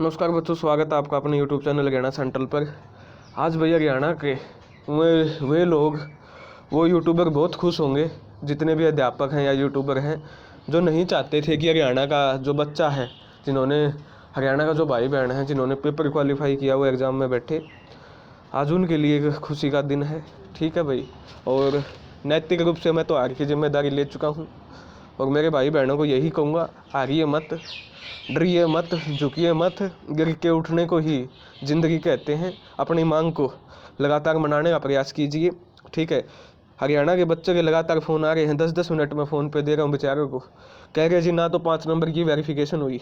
नमस्कार बच्चों, स्वागत है आपका अपने YouTube चैनल हरियाणा सेंट्रल पर। आज भैया हरियाणा के वे लोग वो यूट्यूबर बहुत खुश होंगे, जितने भी अध्यापक हैं या यूट्यूबर हैं, जो नहीं चाहते थे कि हरियाणा का जो बच्चा है, हरियाणा का जो भाई बहन है जिन्होंने पेपर क्वालिफाई किया वो एग्ज़ाम में बैठे। आज उनके लिए एक खुशी का दिन है। ठीक है भाई, और नैतिक रूप से मैं तो हार की जिम्मेदारी ले चुका हूँ और मेरे भाई बहनों को यही कहूँगा, हारिए मत, डरिए मत, झुकिए मत। गिर के उठने को ही ज़िंदगी कहते हैं। अपनी मांग को लगातार मनाने का प्रयास कीजिए। ठीक है, हरियाणा के बच्चे के लगातार फ़ोन आ रहे हैं, 10-10 मिनट में फ़ोन पे दे रहा हूँ बेचारों को। कह रहे जी ना तो 5 नंबर की वेरिफिकेशन हुई।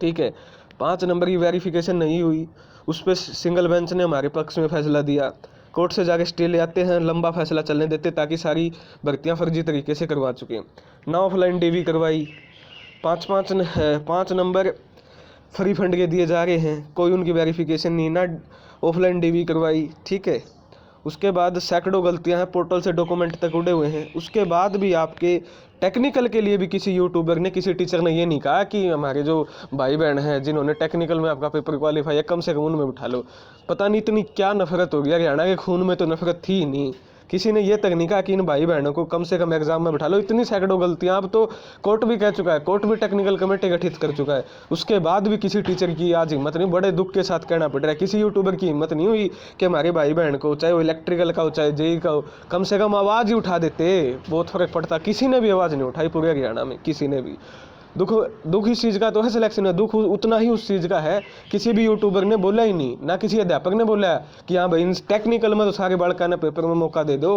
ठीक है, 5 नंबर की वेरिफिकेशन नहीं हुई, उस पर सिंगल बेंच ने हमारे पक्ष में फैसला दिया। कोर्ट से जाके स्टे ले आते हैं, लंबा फैसला चलने देते ताकि सारी भर्तियां फर्जी तरीके से करवा चुके। ना ऑफलाइन डीवी करवाई, 5 नंबर फ्री फंड के दिए जा रहे हैं, कोई उनकी वेरिफिकेशन नहीं, ना ऑफलाइन डीवी करवाई। ठीक है, उसके बाद सैकड़ों गलतियां हैं, पोर्टल से डॉक्यूमेंट तक उड़े हुए हैं। उसके बाद भी आपके टेक्निकल के लिए भी किसी यूट्यूबर ने, किसी टीचर ने ये नहीं कहा कि हमारे जो भाई बहन हैं जिन्होंने टेक्निकल में आपका पेपर क्वालिफाई है, कम से कम उनमें उठा लो। पता नहीं इतनी क्या नफरत हो गया, हरियाणा के खून में तो नफरत थी ही नहीं। किसी ने ये तक नहीं कहा कि इन भाई बहनों को कम से कम एग्जाम में बिठा लो। इतनी सैकड़ों गलतियां, अब तो कोर्ट भी कह चुका है, कोर्ट भी टेक्निकल कमेटी गठित कर चुका है। उसके बाद भी किसी टीचर की आज हिम्मत नहीं, बड़े दुख के साथ कहना पड़ रहा है, किसी यूट्यूबर की हिम्मत नहीं हुई कि हमारे भाई बहन को, चाहे वो इलेक्ट्रिकल का हो चाहे जेई का हो, कम से कम आवाज़ ही उठा देते, बहुत फर्क पड़ता। किसी ने भी आवाज़ नहीं उठाई पूरे हरियाणा में, किसी ने भी। दुख इस चीज़ का तो है सिलेक्शन में, दुख उतना ही उस चीज़ का है, किसी भी यूट्यूबर ने बोला ही नहीं, ना किसी अध्यापक ने बोला कि हाँ भाई टेक्निकल में तो सारे बालका ने पेपर में मौका दे दो,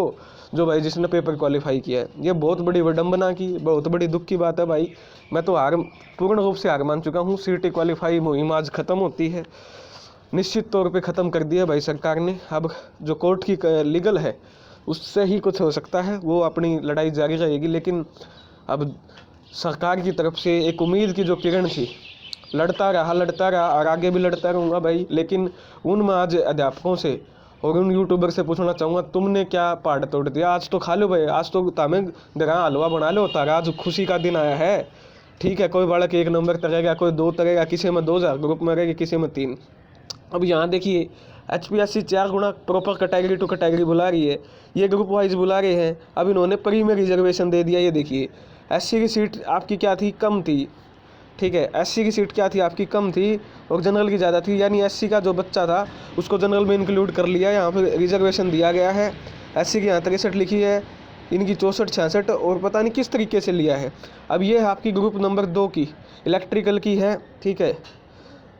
जो भाई जिसने पेपर क्वालिफाई किया है। ये बहुत बड़ी विडंबना की, बहुत बड़ी दुख की बात है भाई। मैं तो पूर्ण रूप से हार मान चुका हूँ। सीटी क्वालिफाई मुहिम आज ख़त्म होती है, निश्चित तौर पे ख़त्म कर दिया भाई सरकार ने। अब जो कोर्ट की लीगल है उससे ही कुछ हो सकता है, वो अपनी लड़ाई जारी रहेगी। लेकिन अब सरकार की तरफ से एक उम्मीद की जो किरण थी, लड़ता रहा और आगे भी लड़ता रहूँगा भाई। लेकिन मैं आज अध्यापकों से और उन यूट्यूबर से पूछना चाहूँगा, तुमने क्या पहाड़ तोड़ दिया? आज तो खा लो भाई, आज तो तामें दरा हलवा बना लो तारा, आज खुशी का दिन आया है। ठीक है, कोई बालक 1 नंबर तरेगा, कोई 2 तरेगा, किसी में 2000 ग्रुप में रहेगी, किसी में 3। अब यहाँ देखिए, HPSC 4 गुना प्रॉपर कैटेगरी टू कैटेगरी बुला रही है, ये ग्रुप वाइज बुला रहे हैं। अब इन्होंने प्री में रिजर्वेशन दे दिया। ये देखिए, SC की सीट आपकी क्या थी, कम थी। ठीक है, SC की सीट क्या थी आपकी, कम थी, और जनरल की ज़्यादा थी, यानी SC का जो बच्चा था उसको जनरल में इंक्लूड कर लिया। यहाँ पर रिजर्वेशन दिया गया है। SC की यहाँ 63 लिखी है, इनकी 64-66, और पता नहीं किस तरीके से लिया है। अब ये आपकी ग्रुप नंबर 2 की इलेक्ट्रिकल की है। ठीक है,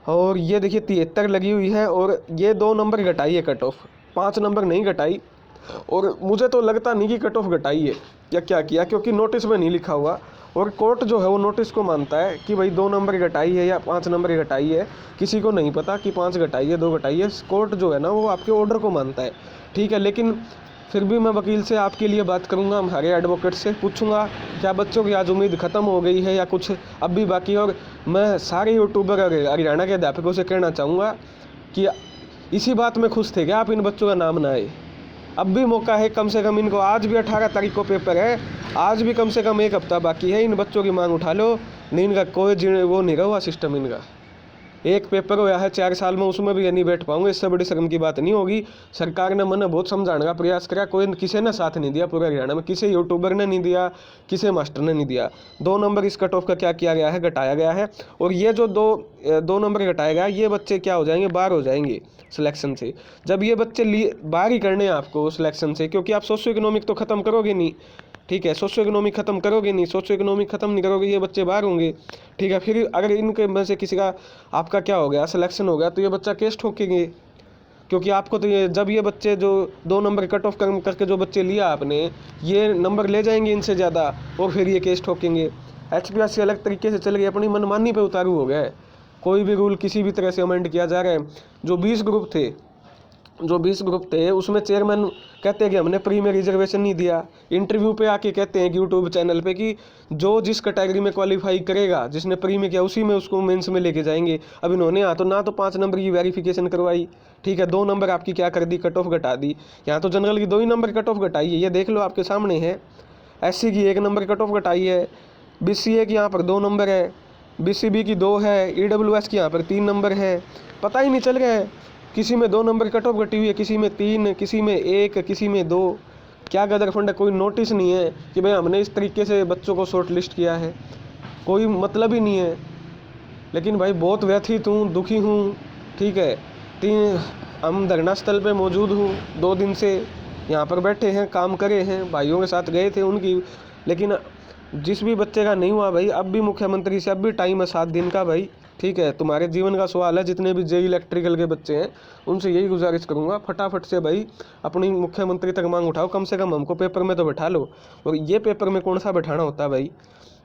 और ये देखिए 73 लगी हुई है, और ये 2 नंबर घटाई है कट ऑफ, 5 नंबर नहीं घटाई। और मुझे तो लगता नहीं कि कट ऑफ घटाई है या क्या किया, क्योंकि नोटिस में नहीं लिखा हुआ, और कोर्ट जो है वो नोटिस को मानता है कि भाई 2 नंबर घटाई है या 5 नंबर घटाई है। किसी को नहीं पता कि 5 घटाई है 2 घटाई है, कोर्ट जो है ना वो आपके ऑर्डर को मानता है। ठीक है, लेकिन फिर भी मैं वकील से आपके लिए बात करूंगा, हमारे एडवोकेट से पूछूंगा क्या बच्चों की आज उम्मीद ख़त्म हो गई है या कुछ अब भी बाकी है। और मैं सारे यूट्यूबर और हरियाणा के अध्यापकों से कहना चाहूँगा कि इसी बात में खुश थे कि आप इन बच्चों का नाम ना आए। अब भी मौका है, कम से कम इनको, आज भी 18 तारीख को पेपर है, आज भी कम से कम 1 हफ्ता बाकी है, इन बच्चों की मांग उठा लो। नहीं, इनका कोई वो नहीं रहा सिस्टम, इनका एक पेपर हुआ है 4 साल में, उसमें भी ये नहीं बैठ पाऊंगे, इससे बड़ी शर्म की बात नहीं होगी। सरकार ने मैंने बहुत समझाने का प्रयास करा, कोई किसी ने साथ नहीं दिया पूरे हरियाणा में, किसी यूट्यूबर ने नहीं दिया, किसी मास्टर ने नहीं दिया। 2 नंबर इस कट ऑफ का क्या किया गया है, घटाया गया है। और ये जो दो नंबर घटाया गया, ये बच्चे क्या हो जाएंगे, बाहर हो जाएंगे सिलेक्शन से। जब ये बच्चे बाहर ही करने हैं आपको सिलेक्शन से, क्योंकि आप सोशियो इकोनॉमिक तो ख़त्म करोगे नहीं। ठीक है, सोशियो इकोनॉमिक ख़त्म करोगे नहीं, सोशियो इकोनॉमिक ख़त्म नहीं करोगे, ये बच्चे बाहर होंगे। ठीक है, फिर अगर इनके में से किसी का आपका क्या हो गया, सिलेक्शन हो गया, तो ये बच्चा केस ठोकेंगे, क्योंकि आपको तो ये जब ये बच्चे जो 2 नंबर कट ऑफ करके जो बच्चे लिया आपने, ये नंबर ले जाएंगे इनसे ज़्यादा, और फिर ये केस ठोकेंगे। HPSC अलग तरीके से चल गई, अपनी मनमानी पे उतारू हो गया है। कोई भी रूल किसी भी तरह से अमेंड किया जा रहा है। जो 20 ग्रुप थे उसमें चेयरमैन कहते हैं कि हमने प्री में रिजर्वेशन नहीं दिया। इंटरव्यू पे आके कहते हैं कि यूट्यूब चैनल पे कि जो जिस कैटेगरी में क्वालिफाई करेगा, जिसने प्री में किया, उसी में उसको मेंस में लेके जाएंगे। अब इन्होंने ना तो 5 नंबर की वेरिफिकेशन करवाई। ठीक है, 2 नंबर आपकी क्या कर दी, कट ऑफ घटा दी। यहाँ तो जनरल की 2 ही नंबर कट ऑफ घटाई है, ये देख लो आपके सामने है। SC की 1 नंबर कट ऑफ घटाई है। BCA की यहाँ पर 2 नंबर है, बीसीबी की 2 है, ईडब्ल्यूएस की यहाँ पर 3 नंबर है। पता ही नहीं चल रहा है, किसी में 2 नंबर कट ऑफ कटी हुई है, किसी में 3, किसी में 1, किसी में 2। क्या गदर फंड है, कोई नोटिस नहीं है कि भाई हमने इस तरीके से बच्चों को शॉर्ट लिस्ट किया है, कोई मतलब ही नहीं है। लेकिन भाई बहुत व्यथित हूँ, दुखी हूँ, ठीक है। हम धरना स्थल पे मौजूद हूँ, 2 दिन से यहाँ पर बैठे हैं, काम करे हैं, भाइयों के साथ गए थे उनकी, लेकिन जिस भी बच्चे का नहीं हुआ भाई, अब भी मुख्यमंत्री से अब भी टाइम है 7 दिन का भाई, ठीक है। तुम्हारे जीवन का सवाल है, जितने भी जेई इलेक्ट्रिकल के बच्चे हैं उनसे यही गुजारिश करूँगा, फटाफट से भाई अपनी मुख्यमंत्री तक मांग उठाओ, कम से कम हमको पेपर में तो बैठा लो। और ये पेपर में कौन सा बैठाना होता है भाई।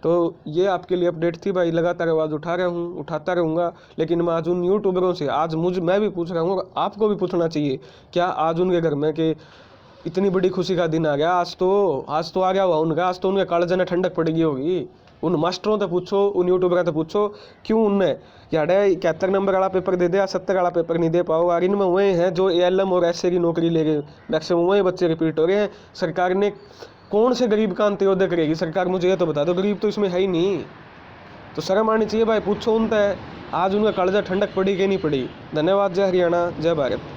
तो ये आपके लिए अपडेट थी भाई, लगातार आवाज़ उठा रहा हूँ, उठाता रहूँगा। लेकिन मैं आज उन यूट्यूबरों से, आज मैं भी पूछ रहा हूँ और आपको भी पूछना चाहिए, क्या आज उनके घर में कि इतनी बड़ी खुशी का दिन आ गया, आज तो आ गया हुआ उनका, आज तो उनके कालजे में ठंडक पड़ गई होगी। उन मास्टरों से पूछो, उन यूट्यूबरों से पूछो, क्यों उनने याडे 71 नंबर वाला पेपर दे दिया, 70 वाला पेपर नहीं दे पाओ। और इनमें वही हैं जो ALM और SC की नौकरी ले गए, मैक्सिमम वही बच्चे रिपीट हो रहे हैं। सरकार ने कौन से गरीब का अंत्योदय करेगी सरकार, मुझे ये तो बता दो। गरीब तो इसमें है ही नहीं, तो शर्म आनी चाहिए भाई। पूछो उनसे आज उनका कालजा ठंडक पड़ी कि नहीं पड़ी। धन्यवाद। जय हरियाणा, जय भारत।